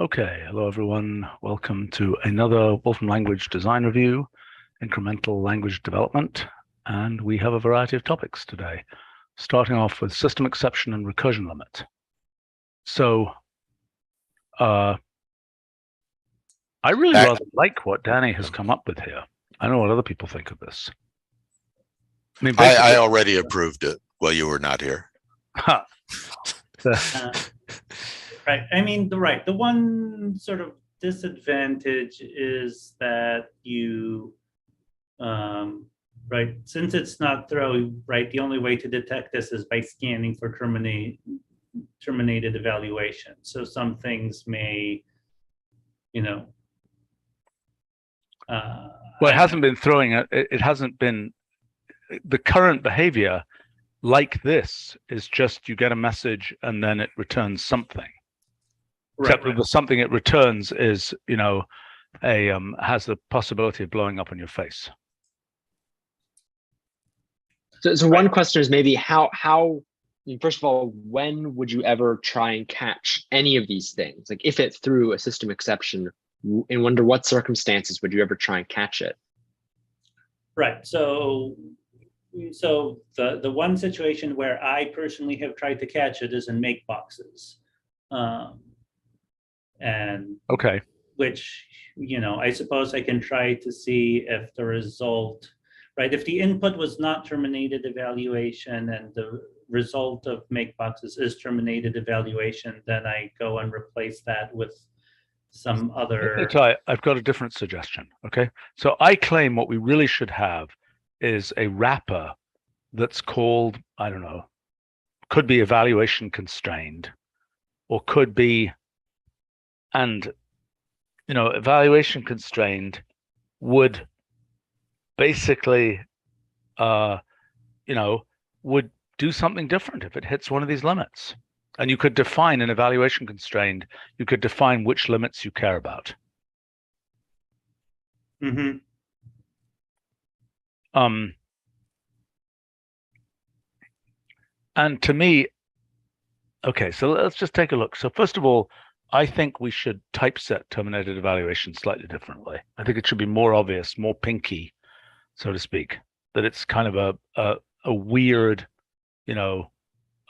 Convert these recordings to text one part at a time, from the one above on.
Okay, hello everyone. Welcome to another Wolfram Language Design Review, incremental language development, and we have a variety of topics today, starting off with system exception and recursion limit. So, I really rather like what Danny has come up with here. I don't know what other people think of this. I mean, I already approved it while you were not here. Right. I mean, the one sort of disadvantage is that you, right, since it's not throw, right, the only way to detect this is by scanning for terminated evaluation. So some things may, well, it hasn't been throwing it. It hasn't been the current behavior like this is just you get a message and then it returns something. Except that the something it returns is, has the possibility of blowing up on your face. So one question is maybe how, first of all, when would you ever try and catch any of these things? Like if it threw a system exception, and under what circumstances would you ever try and catch it? Right. So the one situation where I personally have tried to catch it is in make boxes. And okay, which, I suppose I can try to see if the result, right, if the input was not terminated evaluation and the result of make boxes is terminated evaluation, then I go and replace that with some other. I've got a different suggestion. Okay, so I claim what we really should have is a wrapper that's called, I don't know, could be evaluation constrained, or could be, and evaluation constrained would basically would do something different if it hits one of these limits. And you could define an evaluation constrained, you could define which limits you care about. Mm-hmm. And to me, okay, so let's just take a look. So first of all, I think we should typeset terminated evaluation slightly differently. I think it should be more obvious, more pinky, so to speak, that it's kind of a weird, a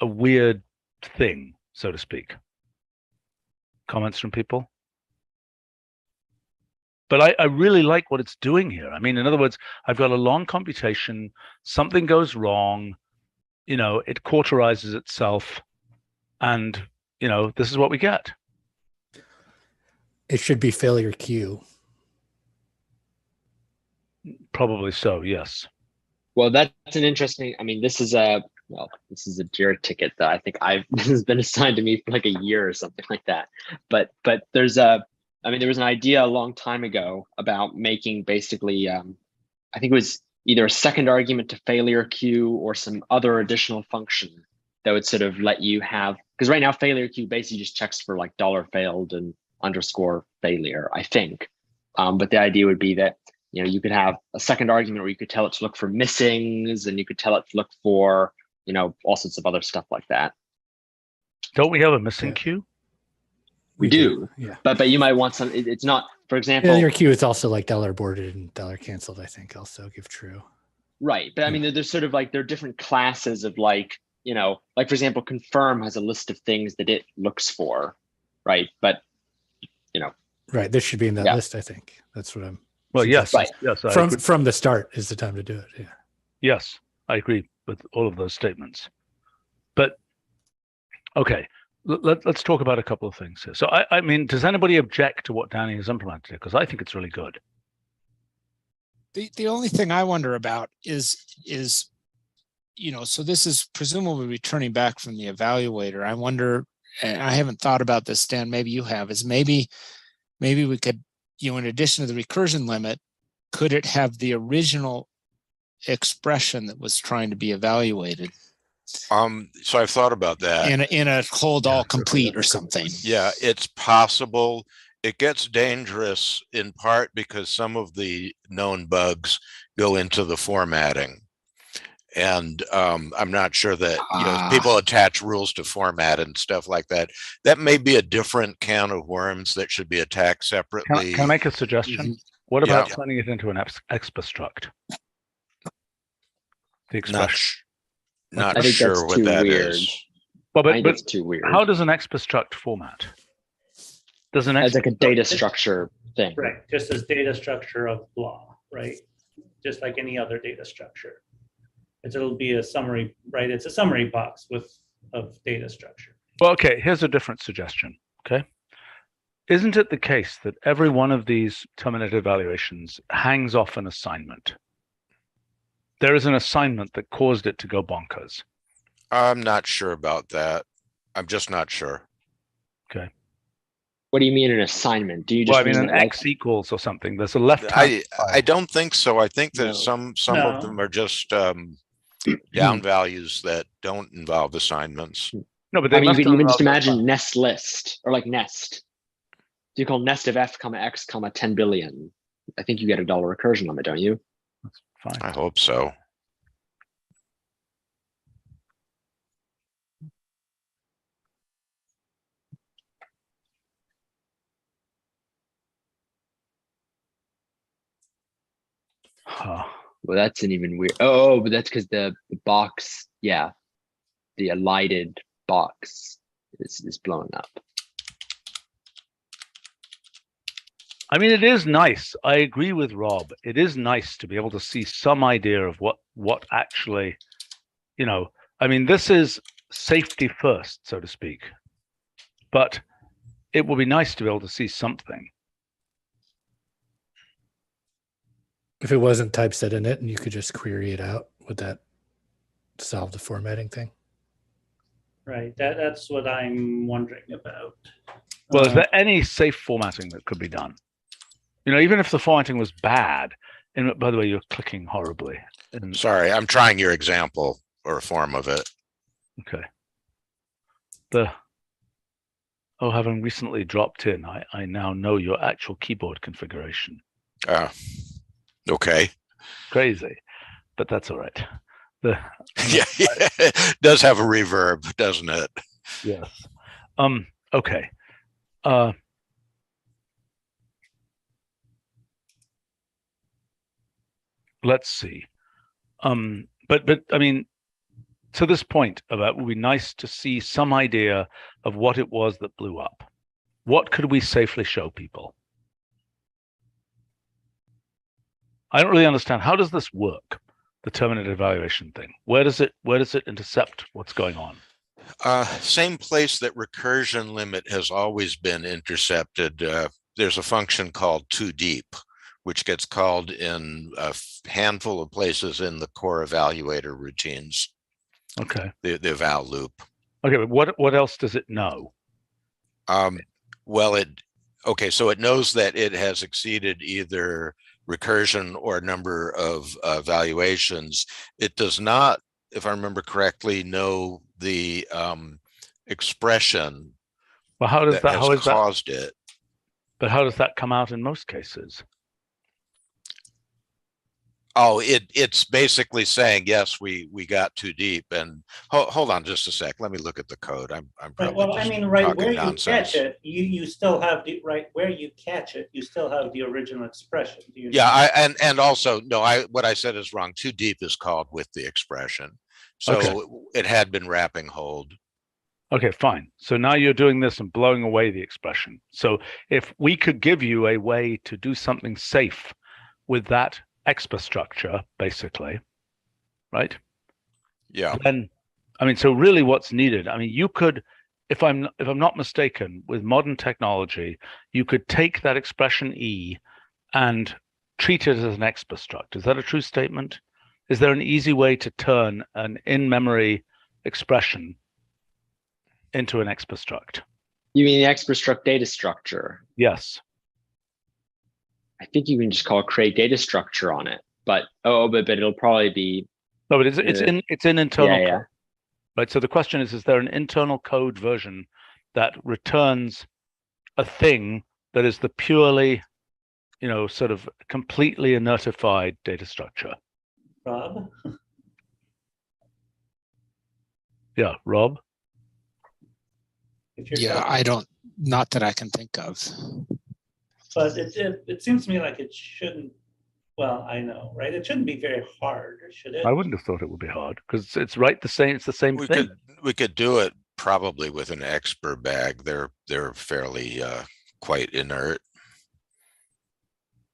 weird thing, so to speak. Comments from people? But I really like what it's doing here. I mean, in other words, I've got a long computation, something goes wrong, it cauterizes itself, and, this is what we get. It should be failure queue. Probably so, yes. Well, that's an interesting, this is a Jira ticket that I think this has been assigned to me for like a year or something like that. But there was an idea a long time ago about making basically, I think it was either a second argument to failure queue or some other additional function that would sort of let you have, because right now failure queue basically just checks for like $failed and underscore failure, I think. But the idea would be that, you could have a second argument where you could tell it to look for missings, and you could tell it to look for, all sorts of other stuff like that. Don't we have a missing queue? We do. Yeah. But you might want some, it's not, for example. Failure queue is also like $aborted and $canceled, I think, also give true. Right. But there's sort of like, there are different classes of like, like for example, confirm has a list of things that it looks for. Right. But, Right. This should be in that list, I think. That's what I'm. Well, yes. Right. Yes. From the start is the time to do it. Yeah. Yes, I agree with all of those statements. But, okay, let's talk about a couple of things here. So, I mean, does anybody object to what Danny has implemented here? Because I think it's really good. The only thing I wonder about is, so this is presumably returning back from the evaluator. I wonder, and I haven't thought about this, Dan, maybe you have, is maybe we could, in addition to the recursion limit, could it have the original expression that was trying to be evaluated? So I've thought about that. In a hold all complete or something. Yeah, it's possible. It gets dangerous in part because some of the known bugs go into the formatting. And I'm not sure that, people attach rules to format and stuff like that. That may be a different can of worms that should be attacked separately. Can I make a suggestion? What about turning it into an expa struct? The expression. Not sure what that is. Well, but it's too weird. How does an expa struct format? Does an as like a data structure thing? Right, just as data structure of blah, right? Just like any other data structure. It'll be a summary, right? It's a summary box of data structure. Well, okay, here's a different suggestion, okay? Isn't it the case that every one of these terminated evaluations hangs off an assignment? There is an assignment that caused it to go bonkers. I'm not sure about that. I'm just not sure. Okay. What do you mean an assignment? Do you just mean an X equals or something? There's a left. I don't think so. I think that some of them are just down values that don't involve assignments. No, but you can even just imagine nest list or like nest. Do you call nest of f comma x comma 10 billion? I think you get $1 recursion on it, don't you? That's fine. I hope so. Well, that's an even weird. Oh, but that's because the box, the elided box is blowing up. I mean, it is nice. I agree with Rob. It is nice to be able to see some idea of what actually, I mean, this is safety first, so to speak. But it would be nice to be able to see something. If it wasn't typeset in it and you could just query it out, would that solve the formatting thing? Right, that's what I'm wondering about. Well, is there any safe formatting that could be done? Even if the formatting was bad, and by the way, you're clicking horribly. Sorry, I'm trying your example or a form of it. Okay. Having recently dropped in, I now know your actual keyboard configuration. Okay. Crazy, but that's all right. It does have a reverb, doesn't it? Yes. Okay. Let's see. But I mean, to this point about, it would be nice to see some idea of what it was that blew up. What could we safely show people? I don't really understand. How does this work? The terminated evaluation thing. Where does it intercept what's going on? Same place that recursion limit has always been intercepted. There's a function called toDeep, which gets called in a handful of places in the core evaluator routines. Okay. The eval loop. Okay, but what else does it know? Well, so it knows that it has exceeded either recursion or number of evaluations. It does not, if I remember correctly, know the expression. Well, how does that has caused it? But how does that come out in most cases? Oh, it's basically saying, yes, we got too deep. And hold on just a sec. Let me look at the code. I'm probably well, just I mean, right where nonsense. you catch it, you still have the right where you catch it. You still have the original expression. Do you and also what I said is wrong. Too deep is called with the expression, so it had been wrapping hold. Okay, fine. So now you're doing this and blowing away the expression. So if we could give you a way to do something safe with that expa structure, basically, right? Yeah. Then, I mean, so really what's needed, I mean, you could, if I'm not mistaken, with modern technology, you could take that expression E and treat it as an expa struct. Is that a true statement? Is there an easy way to turn an in-memory expression into an expa struct? You mean the expa struct data structure? Yes. I think you can just call create data structure on it, but it'll probably be. No, but it's in internal yeah. code, right? So the question is there an internal code version that returns a thing that is the purely, sort of completely inertified data structure? Rob? Yeah, Rob. If you're Yeah, talking- I don't, not that I can think of. But it seems to me like it shouldn't, well, I know, right? It shouldn't be very hard, should it? I wouldn't have thought it would be hard because it's right the same. It's the same We thing. could do it probably with an expert bag. They're fairly quite inert.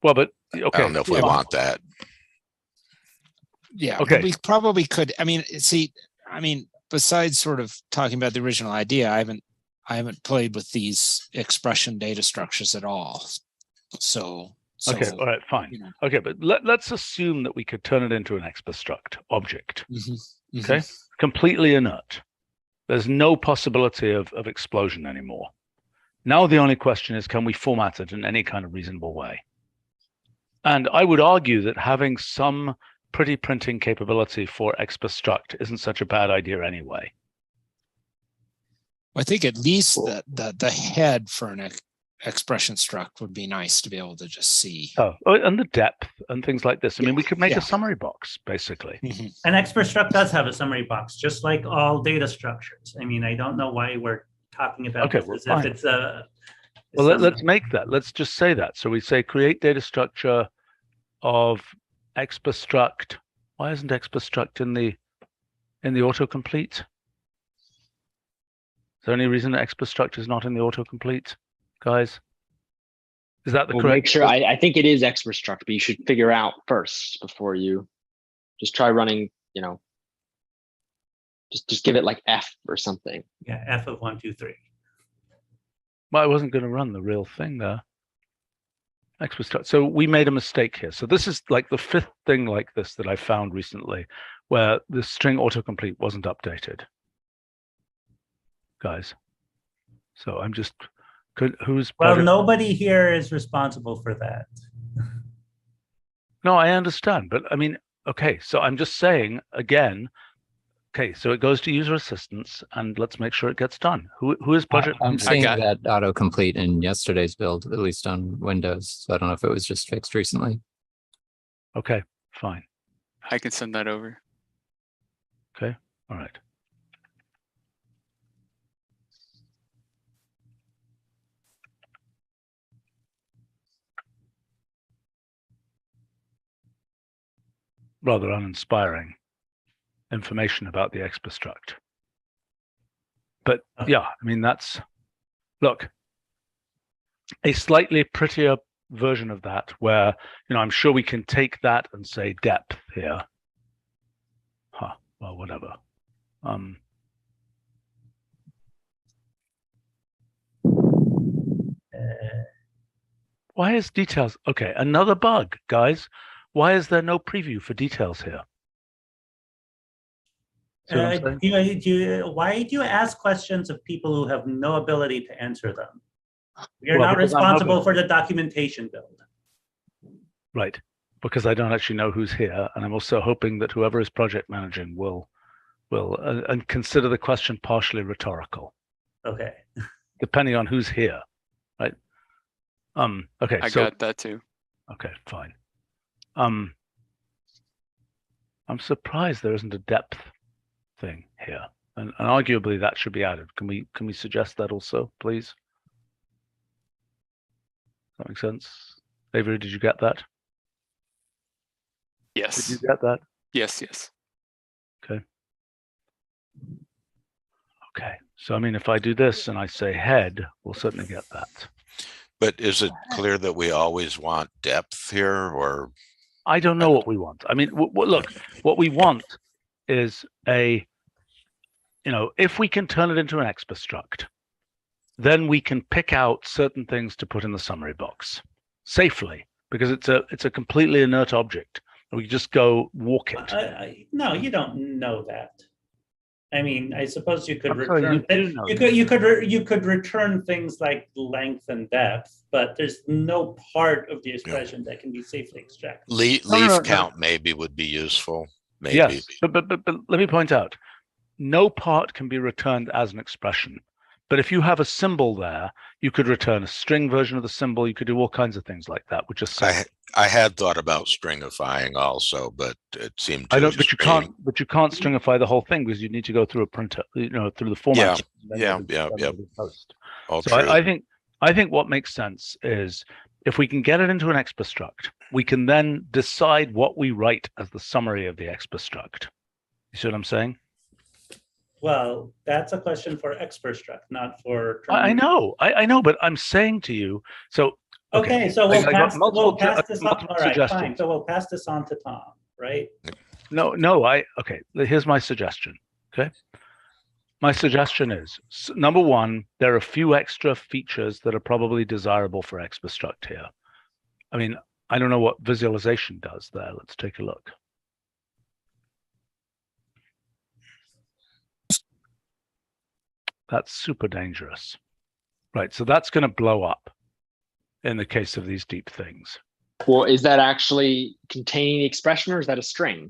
Well, but okay. I don't know if we yeah. want that. Yeah, Okay. but we probably could. I mean, see, I mean, besides sort of talking about the original idea, I haven't played with these expression data structures at all. So Okay, all right, fine. you know. Okay, but let's assume that we could turn it into an XPastruct object. Mhm, Okay, completely inert. There's no possibility of explosion anymore. Now the only question is, can we format it in any kind of reasonable way? And I would argue that having some pretty printing capability for XPastruct isn't such a bad idea anyway. I think at least the head for an expression struct would be nice to be able to just see. Oh, and the depth and things like this. I mean, we could make Yeah. a summary box, basically. Mhm. An expert struct does have a summary box, just like all data structures. I mean, I don't know why we're talking about Okay, this well, as fine. if it's a. Well, some- let's make that. Let's just say that. So we say create data structure of XPastruct. Why isn't XPastruct in the autocomplete? Is there any reason that XPastruct is not in the autocomplete, guys? Is that the Well, correct? make sure. I think it is XPastruct, but you should figure out first before you just try running. You know, just give it like F or something. Yeah, F of 1, 2, 3. Well, I wasn't going to run the real thing there. XPastruct. So we made a mistake here. So this is like the fifth thing like this that I found recently, where the string autocomplete wasn't updated, guys. So I'm just. Who's Well, project- nobody here is responsible for that. No, I understand, but I mean, okay, so I'm just saying again, okay, so it goes to user assistance and let's make sure it gets done. Who is project? I'm manager? seeing got- that autocomplete in yesterday's build, at least on Windows. So I don't know if it was just fixed recently. Okay, fine. I can send that over. All right. Rather uninspiring information about the XPastruct. But yeah, I mean, look, a slightly prettier version of that where, I'm sure we can take that and say depth here. Well, whatever. Why is details? Okay, another bug, guys. Why is there no preview for details here? See what I'm saying? Why do you ask questions of people who have no ability to answer them? You're Well, not because I'm responsible not- for the documentation build. Right, because I don't actually know who's here, and I'm also hoping that whoever is project managing will and consider the question partially rhetorical, Okay. depending on who's here, right? Okay, I so got that too. okay, fine. I'm surprised there isn't a depth thing here, and arguably that should be added. Can we suggest that also, please? Does that make sense? Avery, did you get that? Did Yes. you get that? Yes. Yes. Okay, so I mean, if I do this and I say head, we'll certainly get that. But is it clear that we always want depth here, or I don't know what we want. I mean, look, what we want is if we can turn it into an XPastruct, then we can pick out certain things to put in the summary box safely, because it's a completely inert object. We just go walk it. No, you don't know that. I mean, I suppose you could I'm sorry, return. you do know You could return things like length and depth, but there's no part of the expression that can be safely extracted. leaf no. count maybe would be useful? Maybe. Yes, but let me point out, no part can be returned as an expression. But if you have a symbol there, you could return a string version of the symbol. You could do all kinds of things like that, which is safe. I had thought about stringifying also, but it seemed too I don't, but you can't, extreme. but you can't stringify the whole thing because you need to go through a printer, through the format. Yeah. Post. All So true. I think what makes sense is if we can get it into an exp struct, we can then decide what we write as the summary of the exp struct. You see what I'm saying? Well, that's a question for expert struct, not for. I know, but I'm saying to you, so. Okay, so we'll pass this on. All right, suggestions. fine. So we'll pass this on to Tom, right? No, okay, here's my suggestion, okay? My suggestion is, number one, there are a few extra features that are probably desirable for exp struct here. I mean, I don't know what visualization does there. Let's take a look. That's super dangerous. Right, so that's going to blow up in the case of these deep things. Well, is that actually containing the expression, or is that a string?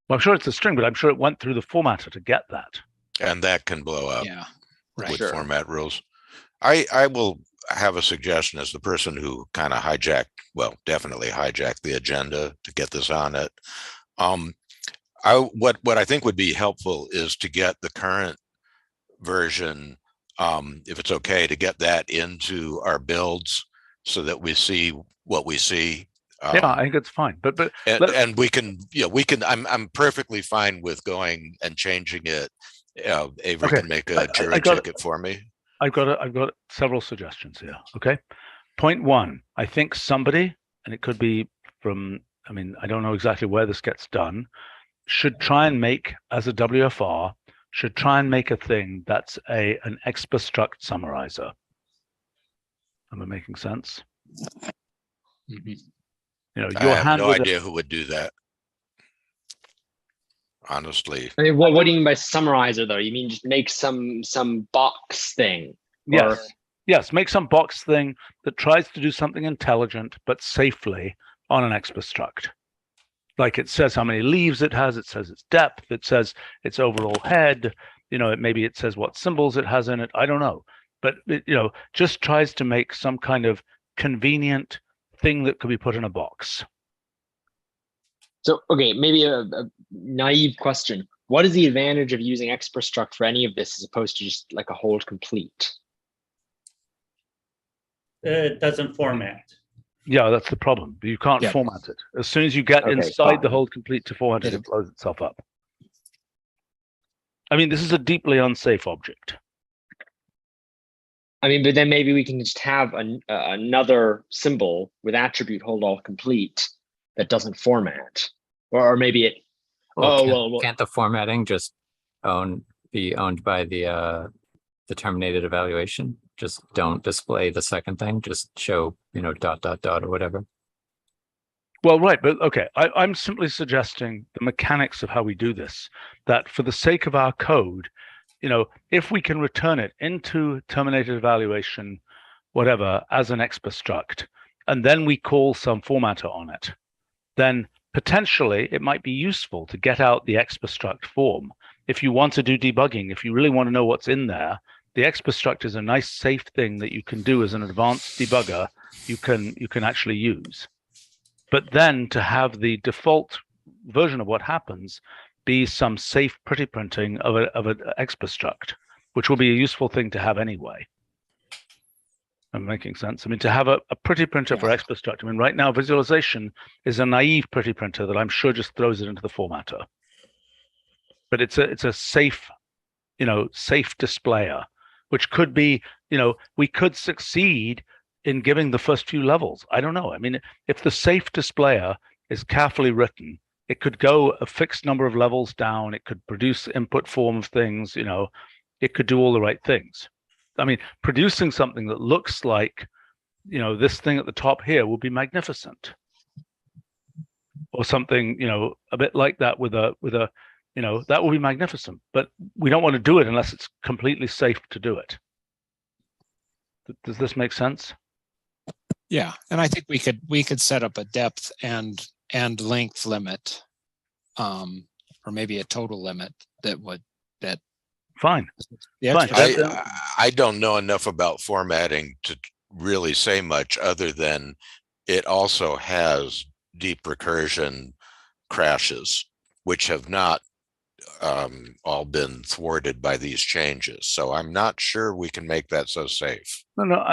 Well, I'm sure it's a string, but I'm sure it went through the formatter to get that. And that can blow up. Yeah, right. With format rules. I will have a suggestion as the person who kind of definitely hijacked the agenda to get this on it. What I think would be helpful is to get the current version, if it's okay, to get that into our builds so that we see what we see. Yeah, I think it's fine. But we can, I'm perfectly fine with going and changing it. Avery can make a jury ticket for me. I've got several suggestions here. Okay. Point one, I think somebody, and it could be from, I mean, I don't know exactly where this gets done, should try and make, as a WFR, should try and make a thing that's an exp struct summarizer. Am I making sense? I have no idea who would do that. Honestly. I mean, what do you mean by summarizer, though? You mean just make some box thing? Yes, make some box thing that tries to do something intelligent but safely on an exp struct. Like it says how many leaves it has, it says its depth, it says its overall head, maybe it says what symbols it has in it. I don't know. But it, just tries to make some kind of convenient thing that could be put in a box. So, okay, maybe a naive question. What is the advantage of using exp struct for any of this as opposed to just like a hold complete? It doesn't format. Yeah, that's the problem. You can't format it. As soon as you get inside the hold complete to format it, it blows itself up. I mean, this is a deeply unsafe object. I mean, but then maybe we can just have another symbol with attribute hold all complete that doesn't format, or maybe it. Can't the formatting just be owned by the terminated evaluation? Just don't display the second thing. Just show ... or whatever. Well, right, but okay. I'm simply suggesting the mechanics of how we do this. That for the sake of our code, if we can return it into terminated evaluation, whatever, as an exp struct, and then we call some formatter on it, then potentially it might be useful to get out the exp struct form. If you want to do debugging, if you really want to know what's in there, the exp struct is a nice safe thing that you can do as an advanced debugger. You can actually use. But then to have the default version of what happens be some safe pretty printing of an exp struct, which will be a useful thing to have anyway. I'm making sense. I mean, to have a pretty printer for exp struct. I mean, right now visualization is a naive pretty printer that I'm sure just throws it into the formatter. But it's a safe, safe displayer, which could be, we could succeed in giving the first few levels. I don't know. I mean, if the safe displayer is carefully written, it could go a fixed number of levels down. It could produce input form of things, it could do all the right things. I mean, producing something that looks like, this thing at the top here will be magnificent. Or something, a bit like that with a, that will be magnificent. But we don't want to do it unless it's completely safe to do it. Does this make sense? Yeah, and I think we could set up a depth and length limit, or maybe a total limit that Fine. The Fine. expression. I don't know enough about formatting to really say much other than it also has deep recursion crashes, which have not all been thwarted by these changes. So I'm not sure we can make that so safe. No,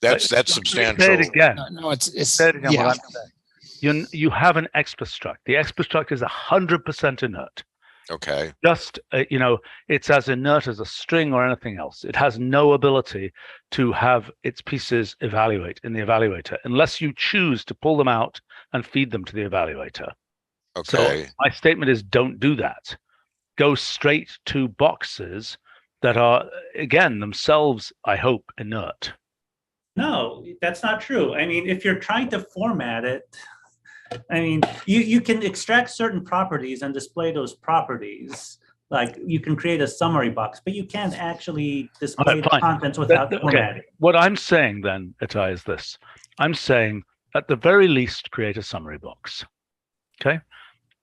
That's Say substantial. it again. No, it's Say it again. yeah. What I'm saying. You have an expostruct. The expostruct is 100% inert. Okay. Just it's as inert as a string or anything else. It has no ability to have its pieces evaluate in the evaluator unless you choose to pull them out and feed them to the evaluator. Okay. So my statement is don't do that. Go straight to boxes that are, again, themselves, I hope, inert. No, that's not true. I mean, if you're trying to format it, I mean, you can extract certain properties and display those properties. Like you can create a summary box, but you can't actually display the contents without formatting. What I'm saying then, Itai, is this. I'm saying at the very least, create a summary box. Okay.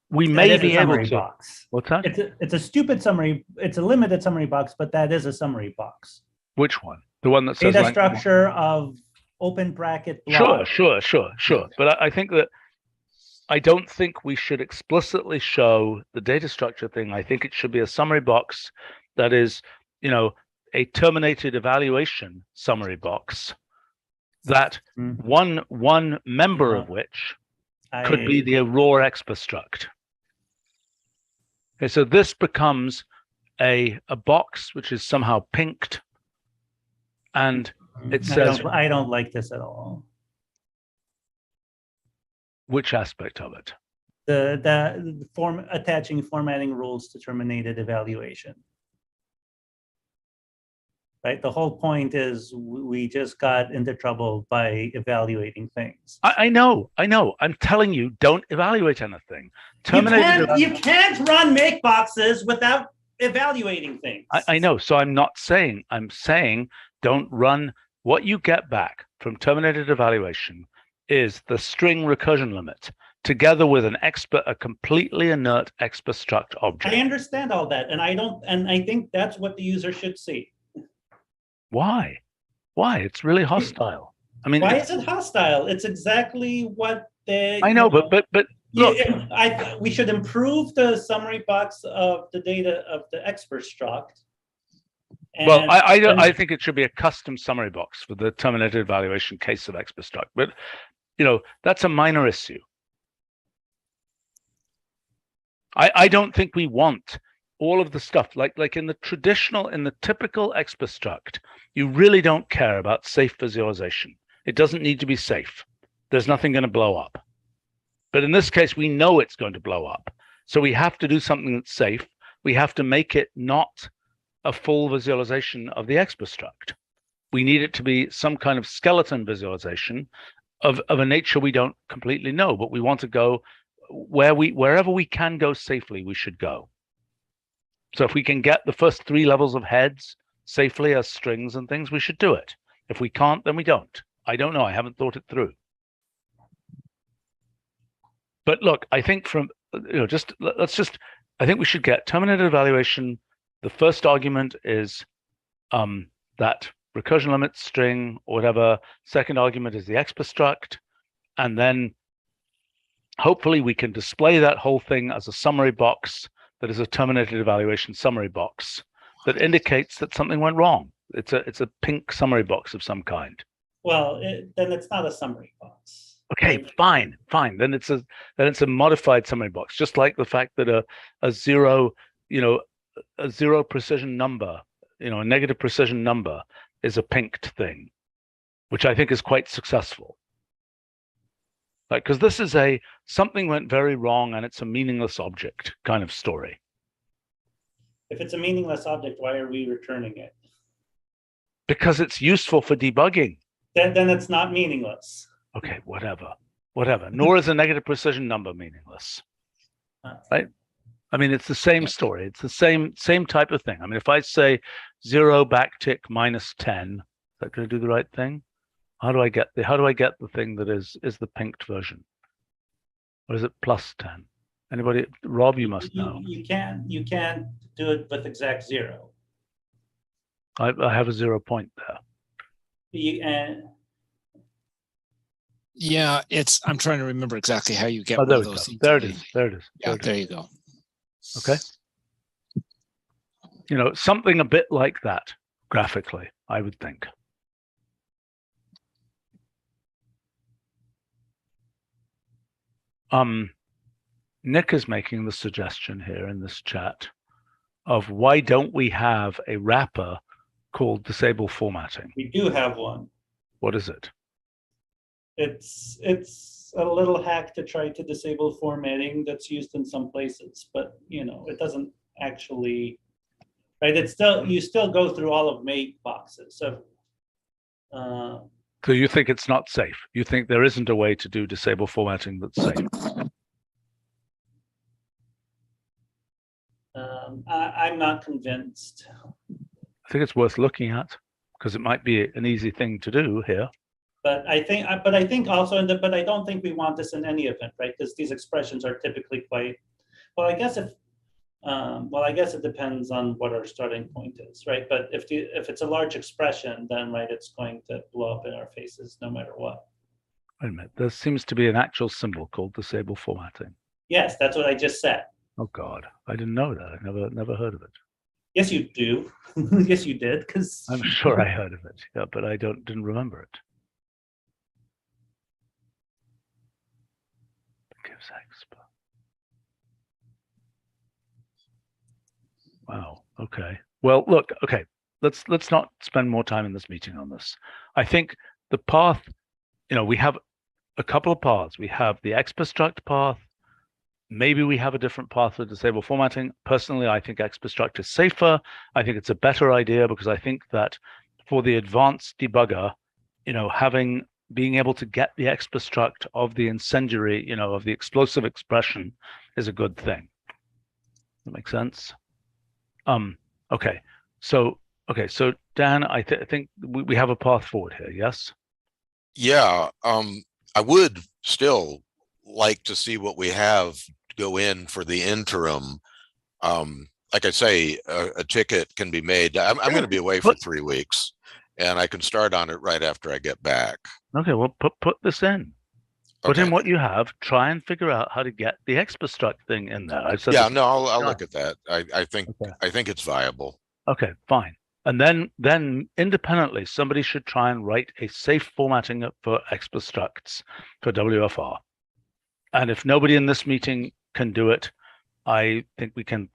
We may be able to. Box. What's that? It's a stupid summary. It's a limited summary box, but that is a summary box. Which one? The one that says data structure of open bracket block. Sure. But I think that I don't think we should explicitly show the data structure thing. I think it should be a summary box that is, a terminated evaluation summary box that one member of which could be the raw expostruct. Okay, so this becomes a box which is somehow pinked, and it says, I don't like this at all. Which aspect of it? The attaching formatting rules to terminated evaluation. Right. The whole point is we just got into trouble by evaluating things. I know. I'm telling you, don't evaluate anything. You can't run make boxes without evaluating things. I know. So I'm not saying. I'm saying don't run. What you get back from terminated evaluation is the string recursion limit together with a completely inert expostruct object. I understand all that, and I think that's what the user should see. Why? It's really hostile. I mean, why is it hostile? It's exactly what they. I know, but look, we should improve the summary box of the data of the expostruct. Well, I think it should be a custom summary box for the terminated evaluation case of expostruct, but that's a minor issue. I don't think we want all of the stuff like in the typical expostruct, you really don't care about safe visualization. It doesn't need to be safe. There's nothing going to blow up. But in this case, we know it's going to blow up. So we have to do something that's safe. We have to make it not a full visualization of the expostruct. We need it to be some kind of skeleton visualization of a nature we don't completely know, but we want to go wherever we can go safely, we should go. So if we can get the first 3 levels of heads safely as strings and things, we should do it. If we can't, then we don't. I don't know. I haven't thought it through. But look, I think I think we should get terminated evaluation. The first argument is that recursion limit string or whatever. Second argument is the expostruct. And then hopefully we can display that whole thing as a summary box that is a terminated evaluation summary box that indicates that something went wrong. It's a pink summary box of some kind. Well, then it's not a summary box. Okay, fine. Then it's a modified summary box, just like the fact that a zero precision number, a negative precision number is a pinked thing, which I think is quite successful. Like, because this is something went very wrong and it's a meaningless object kind of story. If it's a meaningless object, why are we returning it? Because it's useful for debugging. Then it's not meaningless. Okay, whatever. Nor is a negative precision number meaningless. Right? I mean, it's the same story. It's the same type of thing. I mean, if I say 0 backtick minus 10, is that going to do the right thing? How do I get the thing that is the pinked version? Or is it plus 10? Anybody? Rob, you must know. You can't do it with exact zero. I have a 0 point there. Yeah, I'm trying to remember exactly how you get Oh, one there of we go. those. There it easily. is. There it is. Yeah, There it is. there you go. Okay. You know, something a bit like that graphically, I would think. Nick is making the suggestion here in this chat of why don't we have a wrapper called disable formatting? We do have one. What is it? It's a little hack to try to disable formatting that's used in some places, but you know, it doesn't actually, right? It's still, you still go through all of make boxes. So you think it's not safe? You think there isn't a way to do disable formatting that's safe? I'm not convinced. I think it's worth looking at because it might be an easy thing to do here. But I think also, but I don't think we want this in any event, right? Because these expressions are typically quite, well, I guess it depends on what our starting point is, right? But if it's a large expression, then right, it's going to blow up in our faces no matter what. Wait a minute, there seems to be an actual symbol called disable formatting. Yes, that's what I just said. Oh God, I didn't know that. I never heard of it. Yes, you do. Yes, you did. Because I'm sure I heard of it, yeah, but I didn't remember it. Gives expo. Wow. Okay. Well, look. Okay. Let's not spend more time in this meeting on this. I think the path. You know, we have a couple of paths. We have the expastruct path. Maybe we have a different path for disable formatting. Personally, I think expastruct is safer. I think it's a better idea because I think that for the advanced debugger, you know, being able to get the expastruct of the incendiary, you know, of the explosive expression is a good thing. That makes sense? Okay. So Dan, I think we have a path forward here, yes? Yeah, I would still like to see what we have go in for the interim. Like I say, a ticket can be made. I'm going to be away for 3 weeks, and I can start on it right after I get back. Okay, well, put this in. Put Okay. in what you have. Try and figure out how to get the expastruct thing in there. I've said Yeah, this no, I'll look at that. I think Okay. I think it's viable. Okay, fine. And then independently, somebody should try and write a safe formatting for expastructs for WFR. And if nobody in this meeting can do it, I think we can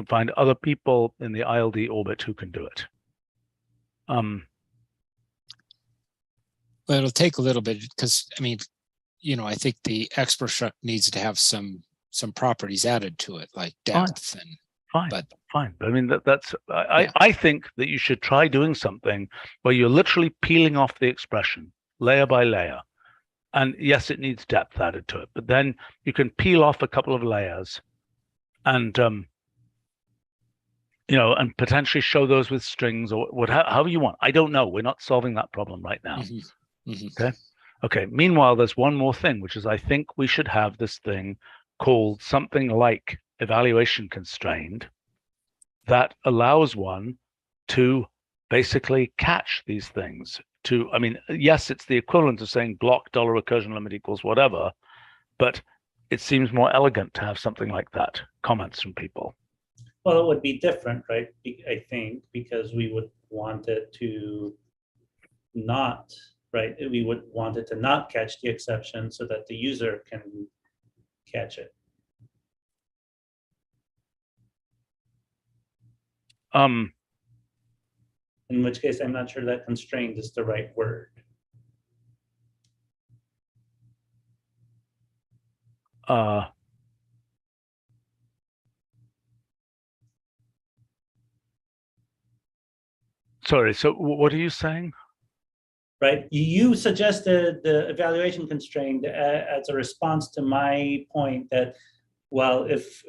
find other people in the ILD orbit who can do it. Well, it'll take a little bit because I mean, you know, I think the expastruct needs to have some properties added to it, like depth and Fine. But Fine. I mean, I think that you should try doing something where you're literally peeling off the expression layer by layer. And yes, it needs depth added to it, but then you can peel off a couple of layers and, you know, and potentially show those with strings or however you want. I don't know. We're not solving that problem right now. Okay. Okay. Meanwhile, there's one more thing, which is I think we should have this thing called something like evaluation constrained that allows one to basically catch these things. I mean, yes, it's the equivalent of saying block dollar recursion limit equals whatever, but it seems more elegant to have something like that. Comments from people. Well, it would be different, right? I think because we would want it to not, right? We would want it to not catch the exception so that the user can catch it. In which case, I'm not sure that constrained is the right word. Sorry, so what are you saying? Right, you suggested the evaluation constraint as a response to my point that, well, if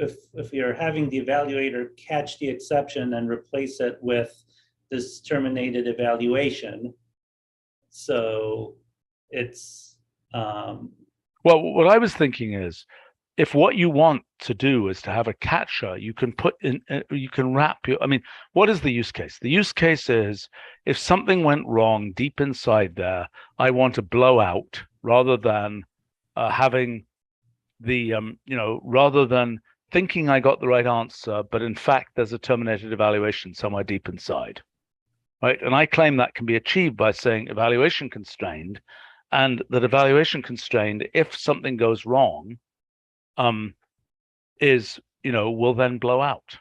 you're having the evaluator catch the exception and replace it with this terminated evaluation, so it's well, what I was thinking is if what you want to do is to have a catcher, you can put in, you can wrap your, I mean, what is the use case? The use case is if something went wrong deep inside there, I want to blow out rather than having the, rather than thinking I got the right answer, but in fact, there's a terminated evaluation somewhere deep inside, right? And I claim that can be achieved by saying evaluation constrained, and that evaluation constrained, if something goes wrong, will then blow out.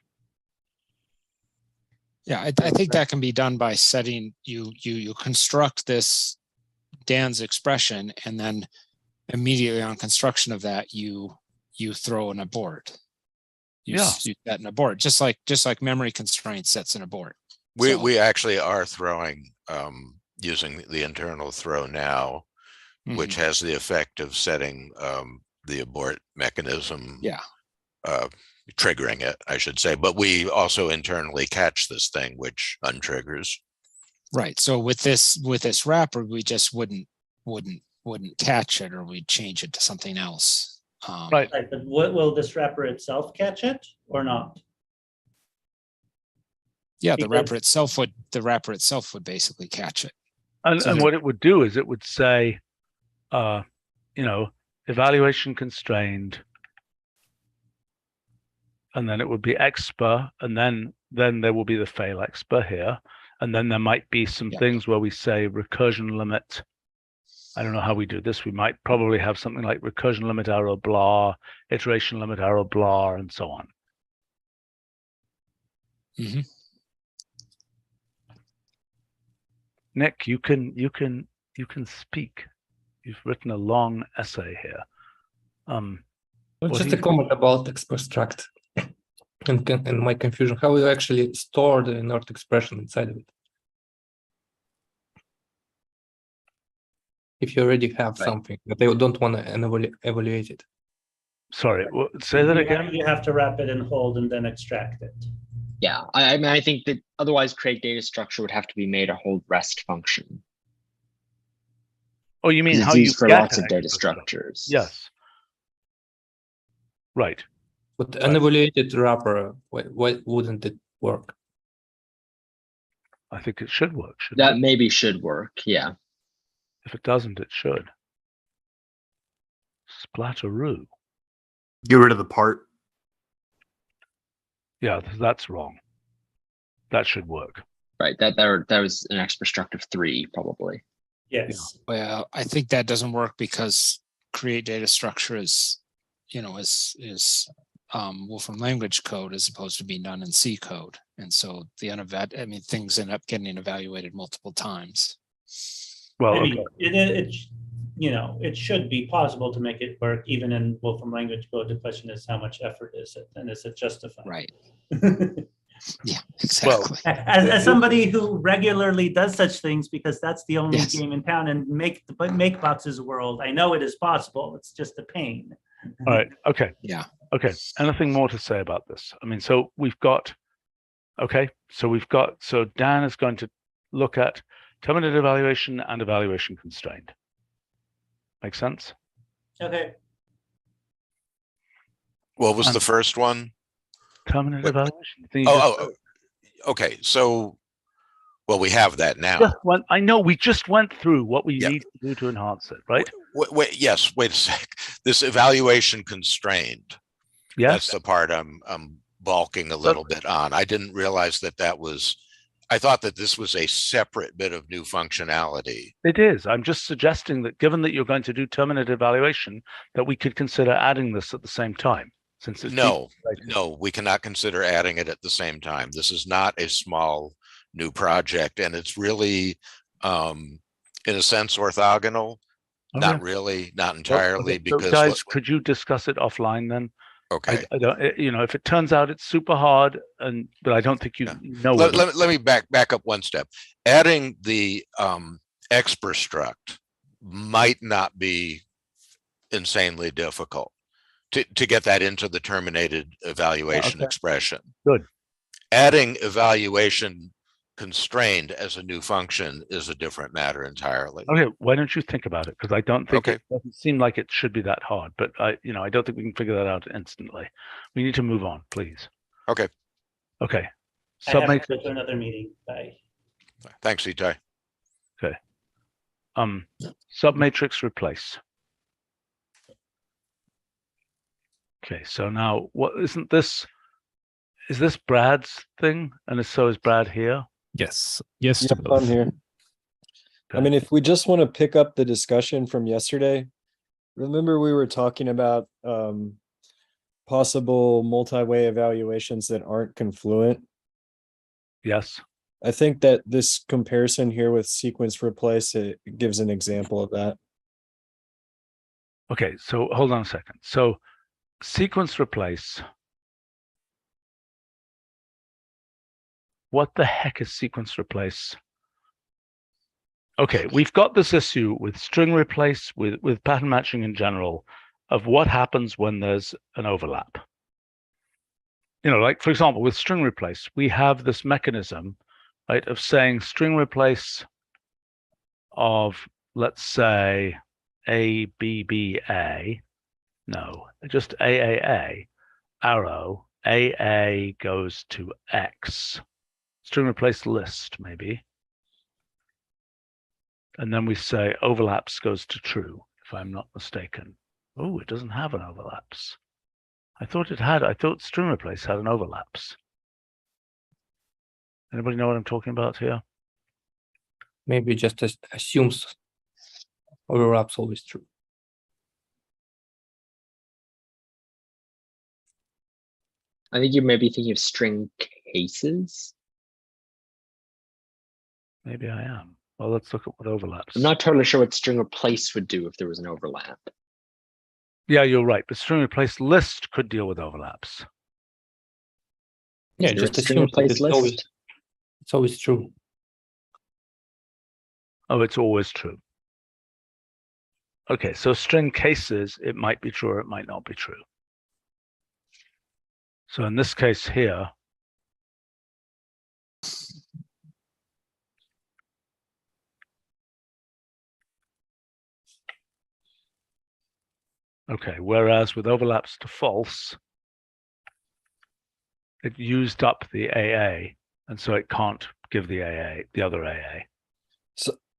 Yeah, I think that can be done by setting, you construct this Dan's expression, and then immediately on construction of that, you throw an abort. You set an abort, just like memory constraint sets an abort. We actually are throwing using the internal throw now, which has the effect of setting the abort mechanism. Yeah. Triggering it, I should say, but we also internally catch this thing, which untriggers. Right. So with this wrapper, we just wouldn't catch it, or we'd change it to something else. Right. But will this wrapper itself catch it or not? Yeah, the wrapper itself would basically catch it. And what it would do is it would say, evaluation constrained, and then it would be expr, and then there will be the fail expr here, and then there might be some things where we say recursion limit. I don't know how we do this. We might probably have something like recursion limit arrow blah, iteration limit arrow blah, and so on. Nick, you can speak. You've written a long essay here. Just a comment about expr struct and my confusion. How you actually store the inert expression inside of it? If you already have something, but they don't want to evaluate it. Sorry, say that again. You have to wrap it in hold and then extract it. Yeah, I mean, I think that otherwise create data structure would have to be made a hold rest function. Oh, you mean how you for get lots of data structures? Yes. Right. But unevaluated wrapper, why wouldn't it work? I think it should work. That maybe should work. Yeah. If it doesn't, it should. Splatteroo. Get rid of the part. Yeah, that's wrong. That should work. Right. That was an expr struct of 3, probably. Yes. Yeah. Well, I think that doesn't work because create data structure is Wolfram language code as opposed to being done in C code, and so things end up getting evaluated multiple times. Well, I mean, it should be possible to make it work even in Wolfram language code. The question is, how much effort is it, and is it justified? Right. Yeah, exactly. Well, as somebody who regularly does such things, because that's the only game in town in make boxes world, I know it is possible. It's just a pain. All right. Okay. Yeah. Okay. Anything more to say about this? I mean, so Dan is going to look at terminated evaluation and evaluation constrained. Make sense? Okay. What was the first one? Terminated evaluation. Okay. So, well, we have that now. I know we just went through what we need to do to enhance it, right? Wait a sec. This evaluation constrained. Yes. That's the part I'm balking a little bit on. I didn't realize that was. I thought that this was a separate bit of new functionality. It is. I'm just suggesting that given that you're going to do terminated evaluation, that we could consider adding this at the same time. Since it's no, we cannot consider adding it at the same time. This is not a small new project, and it's really, in a sense, orthogonal. Okay. Not really, not entirely. So because guys, could you discuss it offline then? Okay. I don't. If it turns out it's super hard, but I don't think you know. Let me back up one step. Adding the expr struct might not be insanely difficult to get that into the terminated evaluation expression. Good. Adding evaluation constrained as a new function is a different matter entirely. Okay, why don't you think about it? Because I don't think Okay. it doesn't seem like it should be that hard, but I don't think we can figure that out instantly. We need to move on, please. Okay. Okay. I have to Submatrix. go to another meeting. Bye. Thanks, Itai. Submatrix replace. Okay, so now what isn't this? Is this Brad's thing? And if so, is Brad here? Yes. Yes to Yep, I'm both. here. I mean, if we just want to pick up the discussion from yesterday, remember we were talking about possible multi-way evaluations that aren't confluent. Yes. I think that this comparison here with sequence replace, it gives an example of that. Okay, so hold on a second. So sequence replace. What the heck is sequence replace? Okay, we've got this issue with string replace, with pattern matching in general, of what happens when there's an overlap. Like for example, with string replace, we have this mechanism, right, of saying string replace of, let's say, A, B, B, A. No, just AAA, arrow, AA goes to X. String replace list, maybe. And then we say overlaps goes to true, if I'm not mistaken. Oh, it doesn't have an overlaps. I thought string replace had an overlaps. Anybody know what I'm talking about here? Maybe just assumes overlaps always true. I think you may be thinking of string cases. Maybe I am. Well, let's look at what overlaps. I'm not totally sure what string replace would do if there was an overlap. Yeah, you're right. But string replace list could deal with overlaps. Yeah, Is there just a string assumes that replace list? it's always true. Oh, it's always true. Okay, so string cases, it might be true or it might not be true. So in this case here, okay, whereas with overlaps to false, it used up the AA, and so it can't give the AA, the other AA.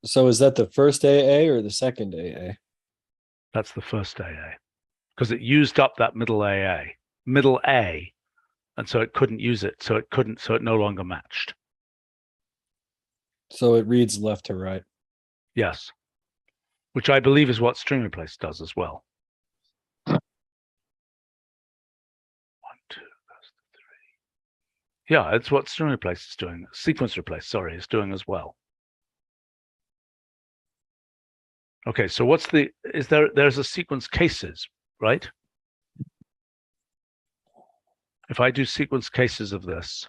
So is that the first AA or the second AA? That's the first AA, because it used up that middle AA, middle A, and so it couldn't use it, so it no longer matched. So it reads left to right. Yes, which I believe is what string replace does as well. 1, 2, that's the 3. Yeah, it's what string replace is doing. Sequence replace, sorry, is doing as well. Okay, so there's a sequence cases, right? If I do sequence cases of this,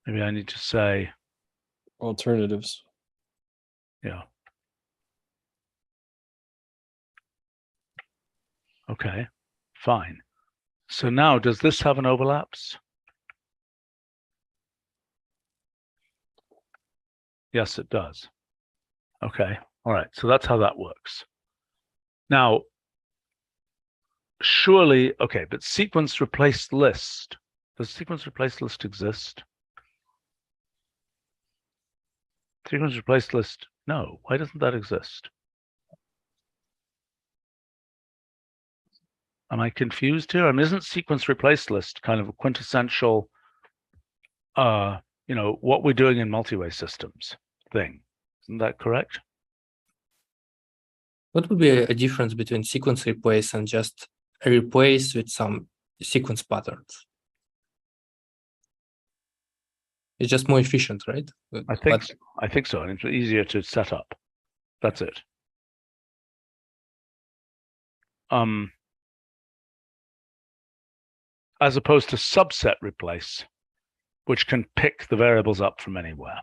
maybe I need to say alternatives. Yeah. Okay, fine. So now, does this have an overlaps? Yes, it does. Okay, all right, so that's how that works. Now, surely, okay, but sequence replace list. Does sequence replace list exist? Sequence replace list, no. Why doesn't that exist? Am I confused here? I mean, isn't sequence replace list kind of a quintessential, what we're doing in multi-way systems thing? Isn't that correct? What would be a difference between sequence replace and just a replace with some sequence patterns? It's just more efficient, right? I think so, and it's easier to set up. That's it. As opposed to subset replace, which can pick the variables up from anywhere.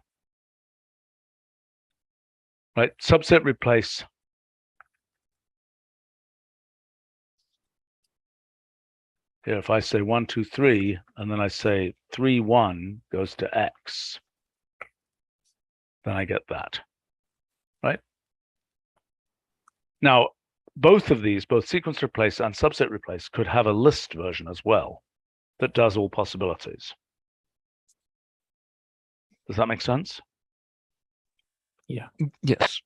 Right? Subset replace Here, if I say 1, 2, 3, and then I say 3, 1 goes to X, then I get that, right? Now, both of these, both sequence replace and subset replace, could have a list version as well that does all possibilities. Does that make sense? Yes.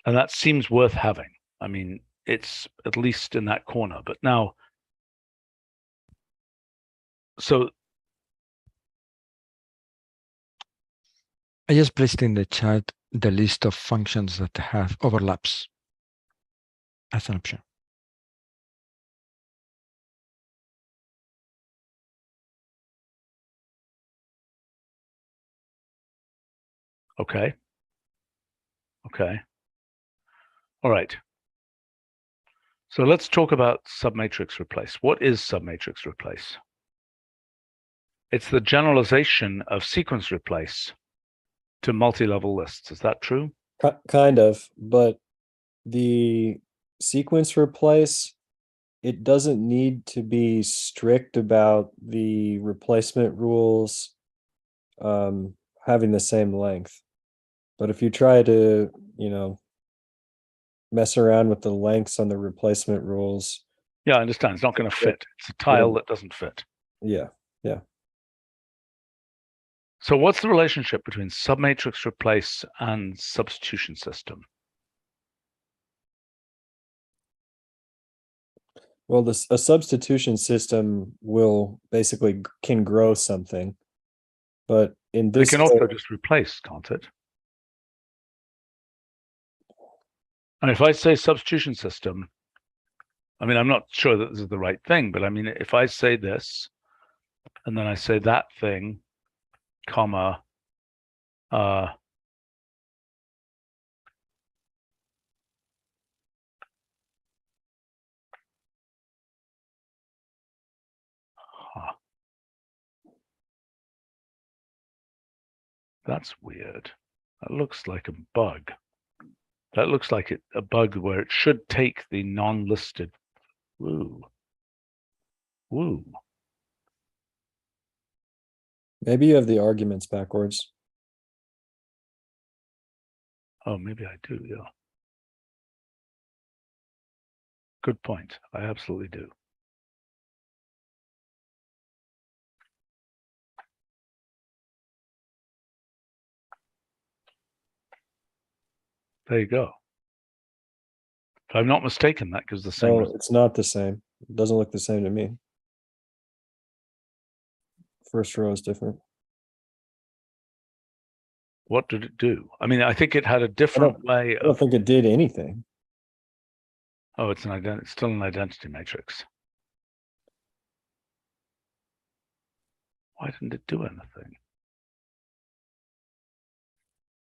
And that seems worth having. I mean, it's at least in that corner. But now, so I just placed in the chat the list of functions that have overlaps as an option. okay. Okay. All right. So let's talk about submatrix replace. What is submatrix replace? It's the generalization of sequence replace to multi-level lists. Is that true? Kind of, but the sequence replace, it doesn't need to be strict about the replacement rules having the same length. But if you try to, mess around with the lengths on the replacement rules. Yeah, I understand. It's not going to fit. It's a tile that doesn't fit. Yeah. So what's the relationship between submatrix replace and substitution system? Well, a substitution system will basically can grow something, but in It this can also just replace, can't it? And if I say substitution system, I mean, I'm not sure that this is the right thing, but I mean, if I say this, and then I say that thing, comma, that's weird. That looks like a bug. That looks like a bug where it should take the non-listed. Woo. maybe you have the arguments backwards. Oh, maybe I do, yeah. Good point. I absolutely do. There you go. If I'm not mistaken, that gives the same Oh, result. it's not the same. It doesn't look the same to me. First row is different. What did it do? I mean, I think it had a different way I don't of. think it did anything. Oh, it's it's still an identity matrix. Why didn't it do anything?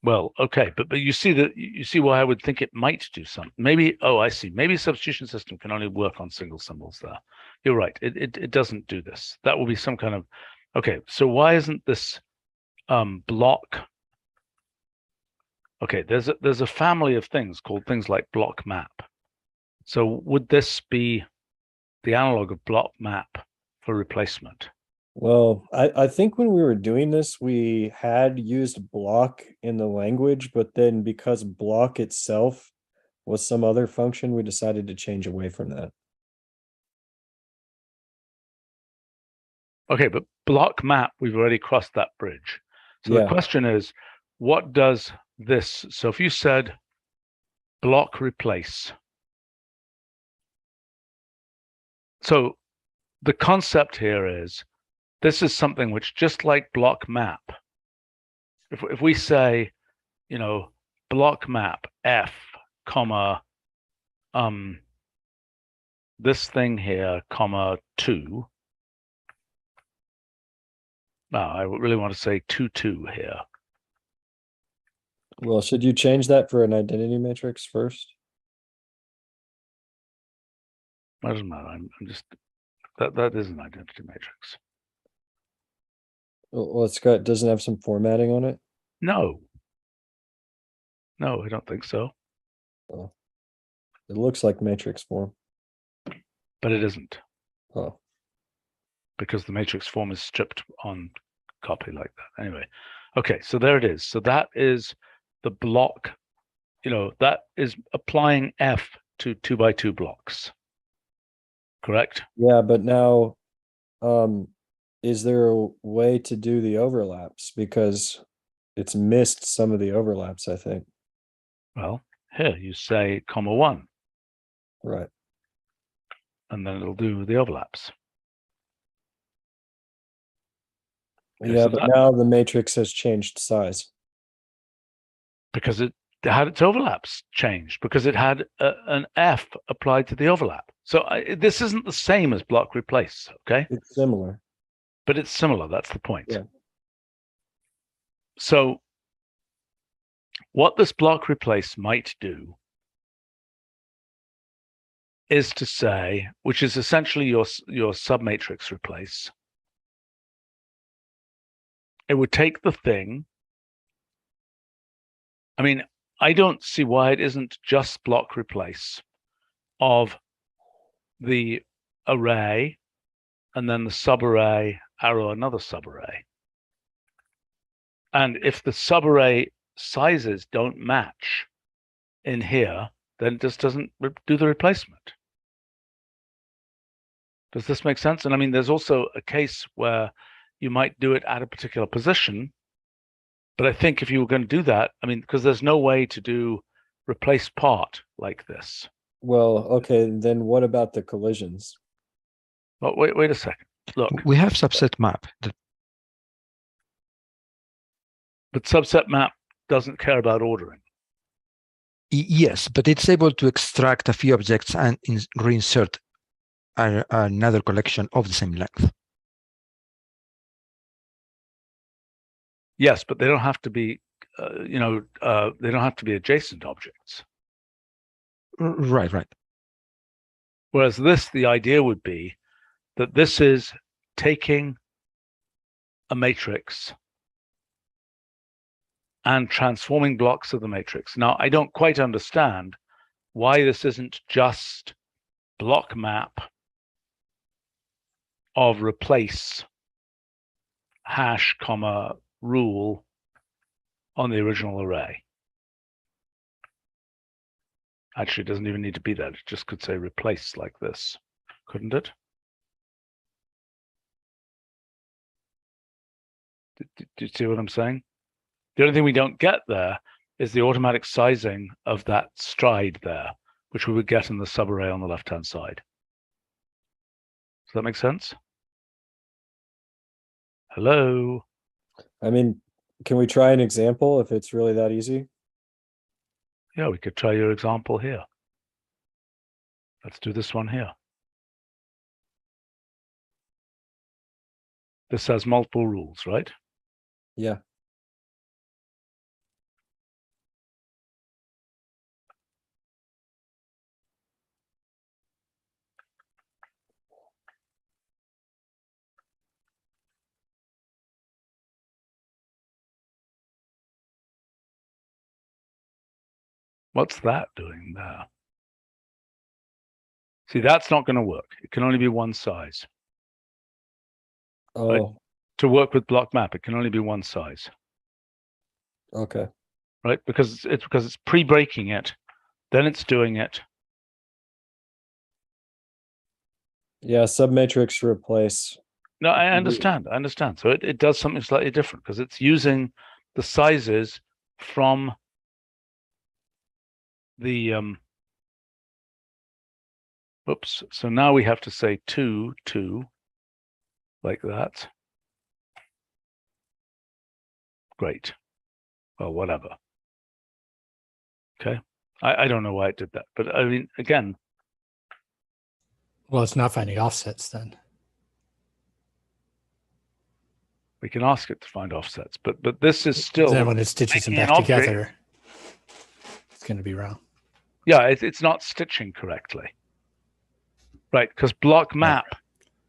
Well, okay, but you see why I would think it might do something. Maybe, oh, I see. Maybe substitution system can only work on single symbols there. You're right. It doesn't do this. That will be some kind of. Okay, so why isn't this block? Okay, there's a family of things called things like block map. So would this be the analog of block map for replacement? Well, I think when we were doing this, we had used block in the language, but then because block itself was some other function, we decided to change away from that. Okay, but block map, we've already crossed that bridge. So Yeah. the question is, what does this? So if you said block replace. So the concept here is, this is something which, just like block map, if we say, block map F, comma, this thing here, comma 2. No, I really want to say 2, 2 here. Well, should you change that for an identity matrix first? Doesn't matter. I'm just that is an identity matrix. Well, doesn't have some formatting on it. No, I don't think so. It looks like matrix form. but it isn't Oh, because the matrix form is stripped on copy like that. Anyway, okay, so there it is. So that is the block, that is applying F to 2x2 blocks. Correct? yeah, but now, is there a way to do the overlaps? Because it's missed some of the overlaps, I think. Well, here you say comma 1, Right. and then it'll do the overlaps. Okay, Yeah, so but that- now the matrix has changed size. because it had its overlaps changed, because it had an F applied to the overlap. So this isn't the same as block replace, okay? It's similar. But it's similar, that's the point. Yeah. So what this block replace might do is to say, which is essentially your submatrix replace, it would take the thing. I mean, I don't see why it isn't just block replace of the array and then the subarray arrow another subarray. And if the subarray sizes don't match in here, then it just doesn't do the replacement. Does this make sense? And I mean, there's also a case where you might do it at a particular position. But I think if you were going to do that, I mean, because there's no way to do replace part like this. Well, okay, then what about the collisions? Well, wait a second. Look, We have subset map. but subset map doesn't care about ordering. Yes, but it's able to extract a few objects and reinsert another collection of the same length. Yes, but they don't have to be, they don't have to be adjacent objects. Right. Whereas this, the idea would be that this is taking a matrix and transforming blocks of the matrix. Now, I don't quite understand why this isn't just block map of replace hash comma rule on the original array. Actually, it doesn't even need to be that. It just could say replace like this, couldn't it? Do you see what I'm saying? The only thing we don't get there is the automatic sizing of that stride there, which we would get in the subarray on the left-hand side. Does that make sense? Hello? I mean, can we try an example if it's really that easy? Yeah, we could try your example here. Let's do this one here. This has multiple rules, right? Yeah. What's that doing there? See, that's not going to work. It can only be one size. Oh, Right. To work with block map, it can only be one size, okay. right? Because it's pre-breaking it, then it's doing it. Yeah, submatrix replace. No, I understand. I understand. So it does something slightly different because it's using the sizes from the oops. So now we have to say 2, 2, like that. Great. Well, whatever. Okay. I don't know why it did that, but I mean, again, Well, it's not finding offsets then. we can ask it to find offsets, but this is still Then when it stitches them making back an object. together, it's going to be wrong. Yeah, it's not stitching correctly. Right, because block map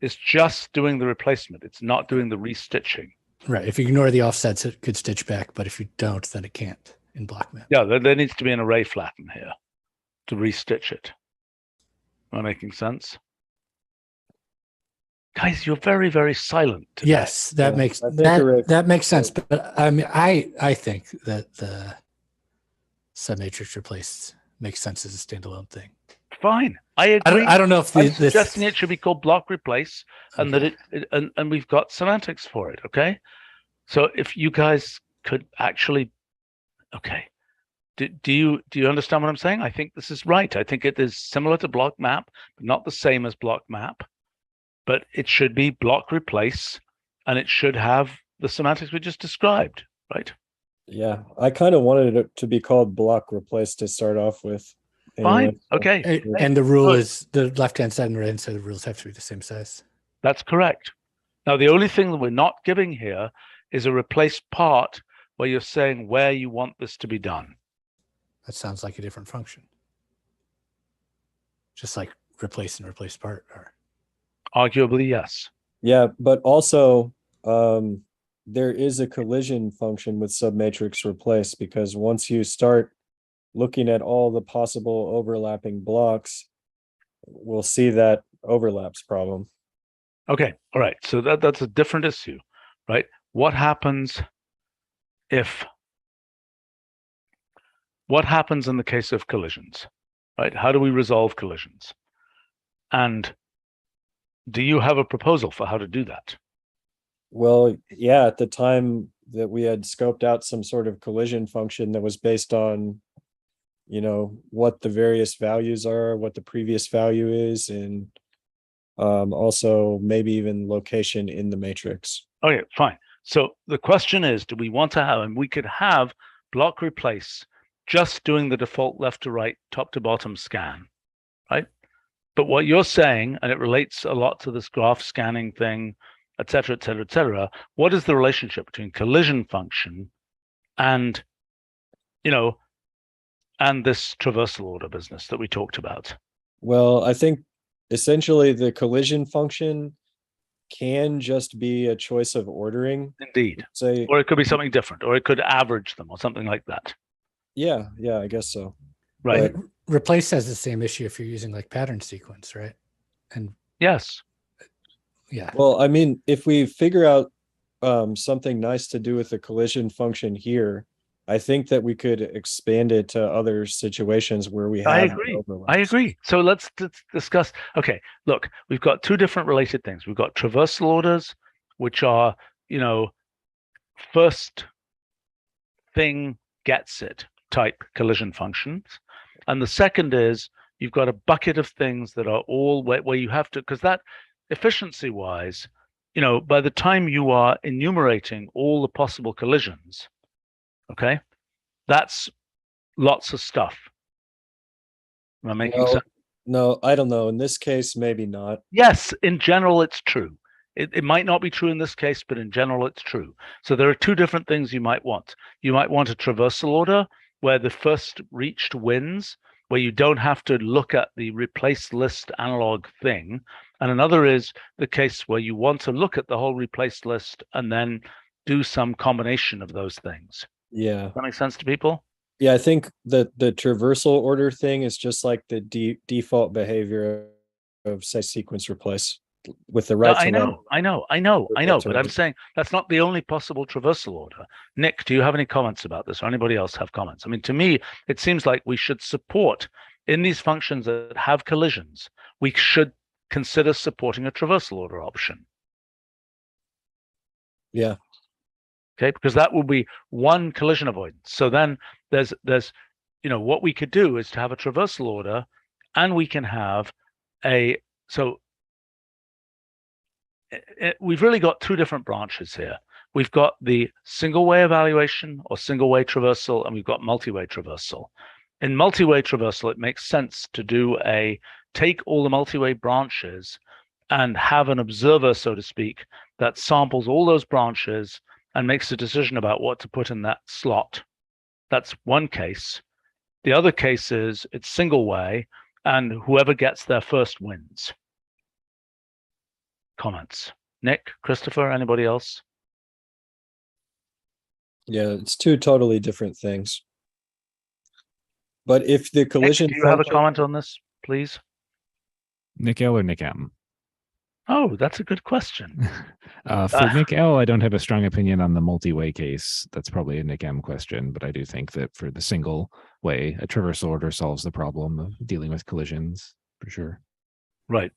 is just doing the replacement. It's not doing the restitching. Right. If you ignore the offsets, it could stitch back, but if you don't, then it can't in block map. Yeah, there needs to be an array flatten here to restitch it. Am I making sense? Guys, you're very, very silent today. Yes, that Yeah, makes I think that makes sense. But I mean, I think that the submatrix replace makes sense as a standalone thing. Fine. I agree. I don't know if I'm this suggesting it should be called block replace, and Okay. that and we've got semantics for it. Okay. So if you guys could actually, okay. Do you understand what I'm saying? I think this is right. I think it is similar to block map, but not the same as block map. But it should be block replace, and it should have the semantics we just described, right? Yeah, I kind of wanted it to be called block replace to start off with. Fine. Anyway, so- Okay. And the rule Good. is the left-hand side and the right-hand side of the rules have to be the same size. That's correct. Now, the only thing that we're not giving here is a replace part where you're saying where you want this to be done. That sounds like a different function. Just like replace and replace part are. Arguably, yes. Yeah, but also there is a collision function with submatrix replace, because once you start looking at all the possible overlapping blocks, we'll see that overlaps problem. Okay. All right. So that's a different issue, right? What happens in the case of collisions, right? How do we resolve collisions? And do you have a proposal for how to do that? Well, yeah, at the time that we had scoped out some sort of collision function that was based on, what the various values are, what the previous value is, and also maybe even location in the matrix. Okay, fine. So the question is, do we want to have, and we could have block replace just doing the default left to right, top to bottom scan, right? But what you're saying, and it relates a lot to this graph scanning thing, et cetera, et cetera, et cetera. What is the relationship between collision function and, and this traversal order business that we talked about? Well, I think essentially the collision function can just be a choice of ordering. Indeed. Say, Or it could be something different, or it could average them or something like that. yeah, I guess so. Right. But Replace has the same issue if you're using like pattern sequence, right? And yes. Yeah. Well, I mean, if we figure out something nice to do with the collision function here, I think that we could expand it to other situations where we have I agree. overlaps. I agree. So let's discuss. Okay, look, we've got two different related things. We've got traversal orders, which are, first thing gets it type collision functions. And the second is you've got a bucket of things that are all where you have to, because that efficiency wise, by the time you are enumerating all the possible collisions, okay, that's lots of stuff. Am I making sense? No, I don't know. In this case, maybe not. Yes, in general, it's true. It might not be true in this case, but in general, it's true. So there are two different things you might want. You might want a traversal order where the first reached wins, where you don't have to look at the replace list analog thing. And another is the case where you want to look at the whole replace list and then do some combination of those things. Yeah. Does that make sense to people? Yeah, I think that the traversal order thing is just like the default behavior of, say, sequence replace with the right to left. I know, but I'm saying that's not the only possible traversal order. Nick, do you have any comments about this, or anybody else have comments? I mean, to me, it seems like we should support in these functions that have collisions, we should consider supporting a traversal order option. Yeah. Okay, because that will be one collision avoidance. So then there's what we could do is to have a traversal order, and we can have we've really got two different branches here. We've got the single way evaluation or single way traversal, and we've got multi-way traversal. In multi-way traversal, it makes sense to take all the multi-way branches and have an observer, so to speak, that samples all those branches and makes a decision about what to put in that slot. That's one case. The other case is it's single way, and whoever gets there first wins. Comments? Nick, Christopher, anybody else? Yeah, it's two totally different things. But if the collision Nick, do you have a comment on this, please? Nick L or Nick M? Oh, that's a good question. For Nick L, I don't have a strong opinion on the multi-way case. That's probably a Nick M question, but I do think that for the single way, a traversal order solves the problem of dealing with collisions for sure. Right.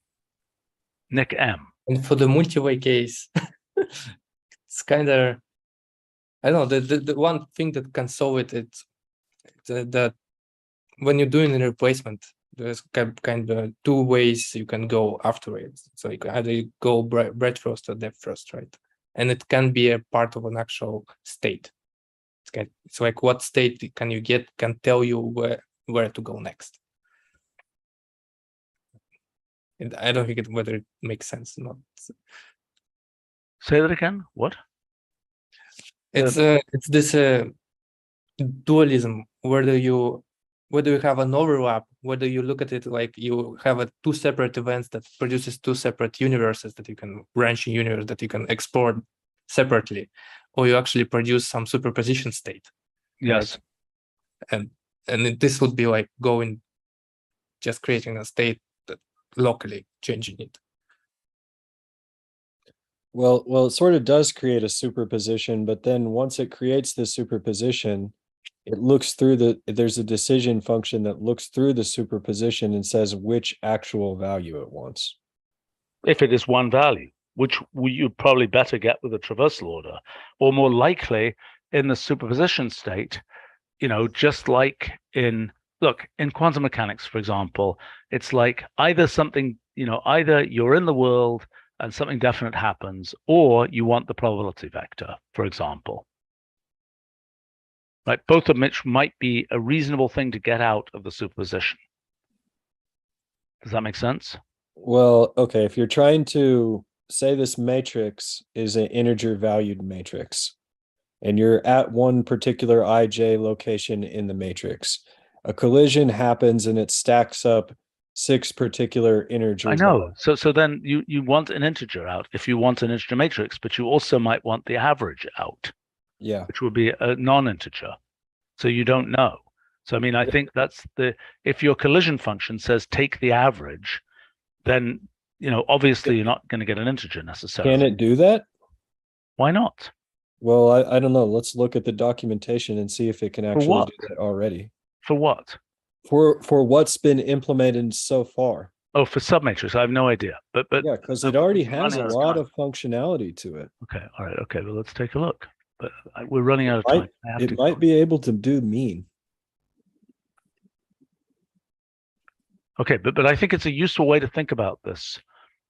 Nick M. And for the multi-way case, it's kind of, I don't know, the one thing that can solve it, it's that when you're doing a replacement, there's kind of two ways you can go after it. So you can either go breadth first or depth first, right? And it can be a part of an actual state. It's like what state can you get can tell you where to go next. And I don't think whether it makes sense or not. Say that again. What? It's this dualism, whether you have an overlap, whether you look at it like you have two separate events that produces two separate universes that you can branching universe that you can explore separately, or you actually produce some superposition state. Yes. Right? And this would be like just creating a state that locally changing it. Well, it sort of does create a superposition, but then once it creates the superposition, it looks through there's a decision function that looks through the superposition and says which actual value it wants. If it is one value, which you'd probably better get with a traversal order, or more likely in the superposition state, just like in quantum mechanics, for example, it's like either something, either you're in the world and something definite happens, or you want the probability vector, for example. Right, both of which might be a reasonable thing to get out of the superposition. Does that make sense? Well, okay, if you're trying to say this matrix is an integer valued matrix, and you're at one particular ij location in the matrix, a collision happens and it stacks up 6 particular integers. I know. So then you want an integer out if you want an integer matrix, but you also might want the average out. Yeah. Which would be a non-integer. So you don't know. So I mean, I think that's if your collision function says take the average, then obviously you're not going to get an integer necessarily. Can it do that? Why not? Well, I don't know. Let's look at the documentation and see if it can actually do that already. For what? For what's been implemented so far. Oh, for submatrix, I have no idea. But yeah, because it already has a lot of functionality to it. Okay, all right, okay. Well, let's take a look. But we're running out of time. It might be able to do mean. Okay, but I think it's a useful way to think about this.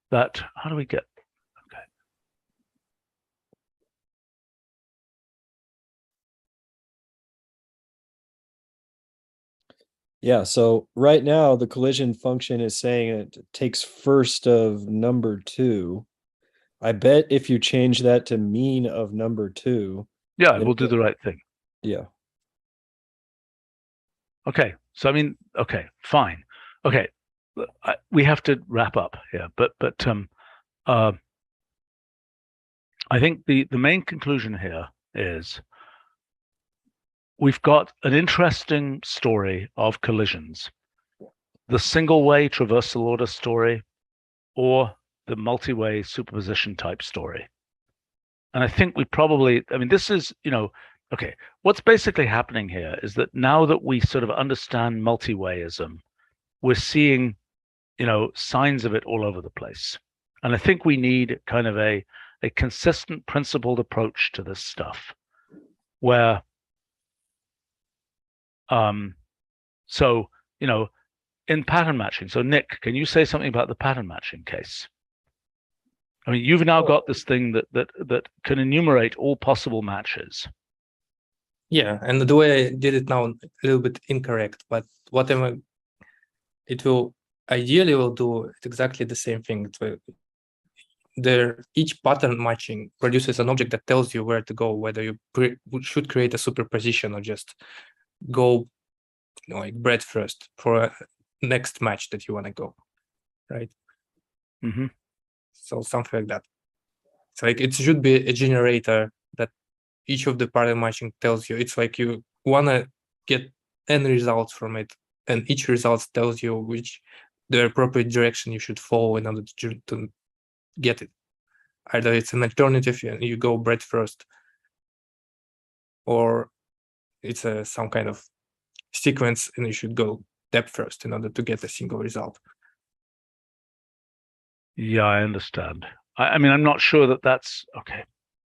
That how do we get? Okay. Yeah, so right now the collision function is saying it takes first of number 2. I bet if you change that to mean of number 2. Yeah, we'll do the right thing. Yeah. Okay, so I mean, okay, fine. Okay, we have to wrap up here, but I think the main conclusion here is we've got an interesting story of collisions, the single way traversal order story, or the multi-way superposition type story. And I think we probably, I mean, this is, okay, what's basically happening here is that now that we sort of understand multi-wayism, we're seeing, signs of it all over the place. And I think we need kind of a consistent principled approach to this stuff where, in pattern matching, so Nick, can you say something about the pattern matching case? I mean, you've now got this thing that can enumerate all possible matches. Yeah, and the way I did it now a little bit incorrect, but whatever it will ideally will do exactly the same thing. Each pattern matching produces an object that tells you where to go, whether you should create a superposition or just go like breadth first for a next match that you want to go, right? Mm-hmm. So something like that. It's like it should be a generator that each of the pattern matching tells you. It's like you want to get n results from it, and each result tells you which the appropriate direction you should follow in order to get it. Either it's an alternative and you go breadth first, or it's some kind of sequence and you should go depth first in order to get a single result. Yeah, I understand. I mean, I'm not sure that that's okay.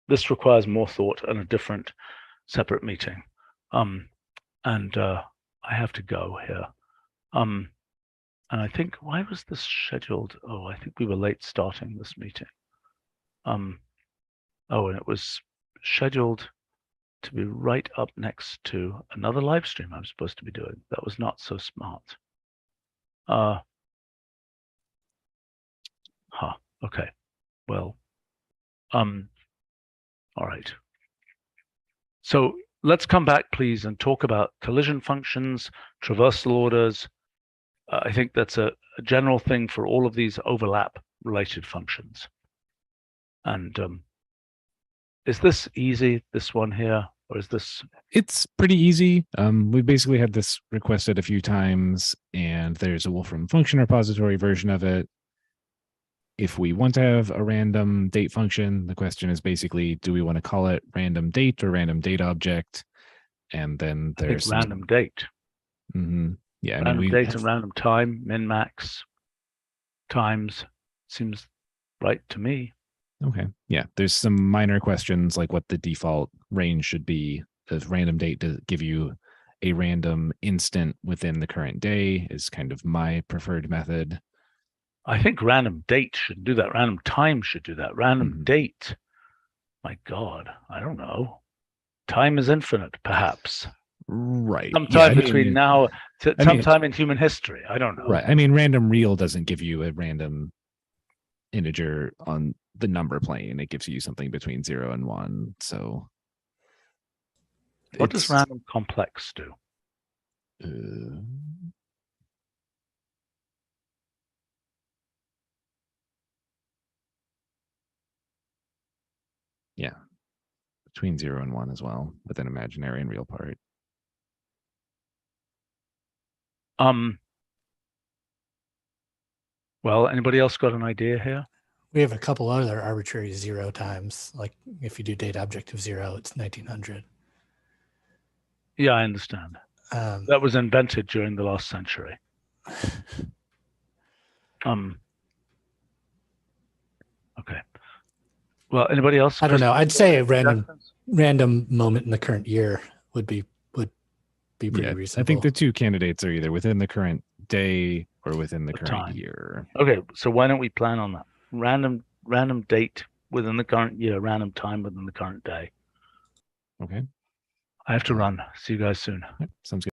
This requires more thought and a different separate meeting. And I have to go here. And I think, why was this scheduled? Oh, I think we were late starting this meeting. Oh, and it was scheduled to be right up next to another live stream I'm supposed to be doing. That was not so smart. Okay. Well, all right. So let's come back, please, and talk about collision functions, traversal orders. I think that's a general thing for all of these overlap related functions. And is this easy, this one here, or is this? It's pretty easy. We basically had this requested a few times, and there's a Wolfram function repository version of it. If we want to have a random date function, the question is basically, do we want to call it random date or random date object? And then there's random date. Mm-hmm. Yeah, random date and random time, min max times seems right to me. Okay. Yeah, there's some minor questions like what the default range should be. Does random date to give you a random instant within the current day is kind of my preferred method. I think random date should do that. Random time should do that. Random date. My God, I don't know. Time is infinite, perhaps. Right. Sometime between now, sometime in human history. I don't know. Right. I mean, random real doesn't give you a random integer on the number plane. It gives you something between 0 and 1. So what does random complex do? Yeah, between 0 and 1 as well, with an imaginary and real part. Well, anybody else got an idea here? We have a couple other arbitrary 0 times. Like if you do date object of 0, it's 1900. Yeah, I understand. That was invented during the last century. Okay. Well, anybody else? I don't know. I'd say a random moment in the current year would be pretty reasonable. I think the two candidates are either within the current day or within the current year. Okay, so why don't we plan on that? Random date within the current year, random time within the current day. Okay. I have to run. See you guys soon. Sounds good.